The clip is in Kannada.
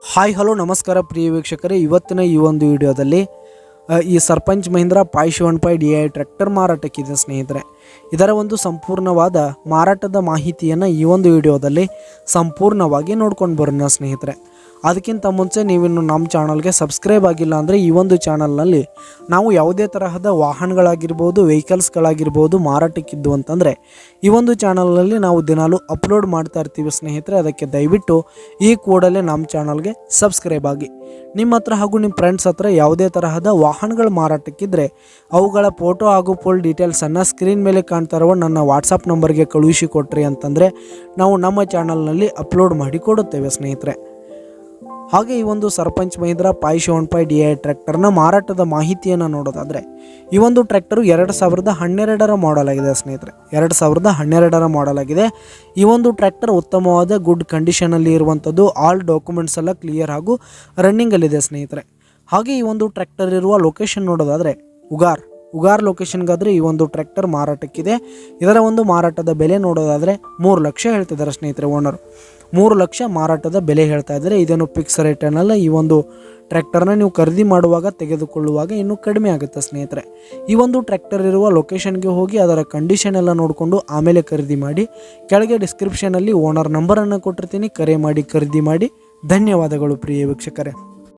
ಹಾಯ್ ಹಲೋ ನಮಸ್ಕಾರ ಪ್ರಿಯ ವೀಕ್ಷಕರೇ, ಇವತ್ತಿನ ಈ ಒಂದು ವಿಡಿಯೋದಲ್ಲಿ ಈ ಸರ್ಪಂಚ್ ಮಹೀಂದ್ರ ಪಾಯ್ 75 DI ಟ್ರ್ಯಾಕ್ಟರ್ ಮಾರಾಟಕ್ಕಿದೆ ಸ್ನೇಹಿತರೆ. ಇದರ ಒಂದು ಸಂಪೂರ್ಣವಾದ ಮಾರಾಟದ ಮಾಹಿತಿಯನ್ನು ಈ ಒಂದು ವಿಡಿಯೋದಲ್ಲಿ ಸಂಪೂರ್ಣವಾಗಿ ನೋಡ್ಕೊಂಡು ಬರೋಣ ಸ್ನೇಹಿತರೆ. ಅದಕ್ಕಿಂತ ಮುಂಚೆ ನೀವಿನ್ನು ನಮ್ಮ ಚಾನಲ್ಗೆ ಸಬ್ಸ್ಕ್ರೈಬ್ ಆಗಿಲ್ಲ ಅಂದರೆ ಈ ಒಂದು ಚಾನಲ್ನಲ್ಲಿ ನಾವು ಯಾವುದೇ ತರಹದ ವಾಹನಗಳಾಗಿರ್ಬೋದು, ವೆಹಿಕಲ್ಸ್ಗಳಾಗಿರ್ಬೋದು ಮಾರಾಟಕ್ಕಿದ್ದು ಅಂತಂದರೆ ಈ ಒಂದು ಚಾನಲ್ನಲ್ಲಿ ನಾವು ದಿನಾಲೂ ಅಪ್ಲೋಡ್ ಮಾಡ್ತಾ ಇರ್ತೀವಿ ಸ್ನೇಹಿತರೆ. ಅದಕ್ಕೆ ದಯವಿಟ್ಟು ಈ ಕೂಡಲೇ ನಮ್ಮ ಚಾನಲ್ಗೆ ಸಬ್ಸ್ಕ್ರೈಬ್ ಆಗಿ. ನಿಮ್ಮ ಹತ್ರ ಹಾಗೂ ನಿಮ್ಮ ಫ್ರೆಂಡ್ಸ್ ಹತ್ರ ಯಾವುದೇ ತರಹದ ವಾಹನಗಳು ಮಾರಾಟಕ್ಕಿದ್ದರೆ ಅವುಗಳ ಫೋಟೋ ಹಾಗೂ ಫುಲ್ ಡೀಟೇಲ್ಸನ್ನು ಸ್ಕ್ರೀನ್ ಮೇಲೆ ಕಾಣ್ತಾ ಇರುವ ನನ್ನ ವಾಟ್ಸಪ್ ನಂಬರ್ಗೆ ಕಳುಹಿಸಿ ಕೊಟ್ರಿ ಅಂತಂದರೆ ನಾವು ನಮ್ಮ ಚಾನಲ್ನಲ್ಲಿ ಅಪ್ಲೋಡ್ ಮಾಡಿ ಕೊಡುತ್ತೇವೆ ಸ್ನೇಹಿತರೆ. ಹಾಗೆ ಈ ಒಂದು ಸರ್ಪಂಚ್ ಮಹೀಂದ್ರ ಪಾಯ್ 75 DI ಟ್ರ್ಯಾಕ್ಟರ್ನ ಮಾರಾಟದ ಮಾಹಿತಿಯನ್ನು ನೋಡೋದಾದರೆ ಈ ಒಂದು ಟ್ರ್ಯಾಕ್ಟರು 2012ರ ಮಾಡೆಲ್ ಆಗಿದೆ ಸ್ನೇಹಿತರೆ. 2012ರ ಮಾಡೆಲ್ ಆಗಿದೆ. ಈ ಒಂದು ಟ್ರ್ಯಾಕ್ಟರ್ ಉತ್ತಮವಾದ ಗುಡ್ ಕಂಡೀಷನಲ್ಲಿ ಇರುವಂಥದ್ದು. ಆಲ್ ಡಾಕ್ಯುಮೆಂಟ್ಸ್ ಎಲ್ಲ ಕ್ಲಿಯರ್ ಹಾಗೂ ರನ್ನಿಂಗಲ್ಲಿದೆ ಸ್ನೇಹಿತರೆ. ಹಾಗೆ ಈ ಒಂದು ಟ್ರ್ಯಾಕ್ಟರ್ ಇರುವ ಲೊಕೇಶನ್ ನೋಡೋದಾದರೆ ಉಗಾರ್ ಲೊಕೇಶನ್ಗಾದರೆ ಈ ಒಂದು ಟ್ರ್ಯಾಕ್ಟರ್ ಮಾರಾಟಕ್ಕಿದೆ. ಇದರ ಒಂದು ಮಾರಾಟದ ಬೆಲೆ ನೋಡೋದಾದರೆ 3 ಲಕ್ಷ ಹೇಳ್ತಿದ್ದಾರೆ ಸ್ನೇಹಿತರೆ. ಓನರ್ 3 ಲಕ್ಷ ಮಾರಾಟದ ಬೆಲೆ ಹೇಳ್ತಾ ಇದ್ದಾರೆ. ಇದೇನು ಫಿಕ್ಸ್ ರೇಟ್ ಏನಲ್ಲ. ಈ ಒಂದು ಟ್ರ್ಯಾಕ್ಟರ್ನ ನೀವು ಖರೀದಿ ಮಾಡುವಾಗ ತೆಗೆದುಕೊಳ್ಳುವಾಗ ಇನ್ನೂ ಕಡಿಮೆ ಆಗುತ್ತೆ ಸ್ನೇಹಿತರೆ. ಈ ಒಂದು ಟ್ರ್ಯಾಕ್ಟರ್ ಇರುವ ಲೊಕೇಶನ್ಗೆ ಹೋಗಿ ಅದರ ಕಂಡೀಷನ್ ಎಲ್ಲ ನೋಡಿಕೊಂಡು ಆಮೇಲೆ ಖರೀದಿ ಮಾಡಿ. ಕೆಳಗೆ ಡಿಸ್ಕ್ರಿಪ್ಷನಲ್ಲಿ ಓನರ್ ನಂಬರನ್ನು ಕೊಟ್ಟಿರ್ತೀನಿ, ಕರೆ ಮಾಡಿ ಖರೀದಿ ಮಾಡಿ. ಧನ್ಯವಾದಗಳು ಪ್ರಿಯ ವೀಕ್ಷಕರೇ.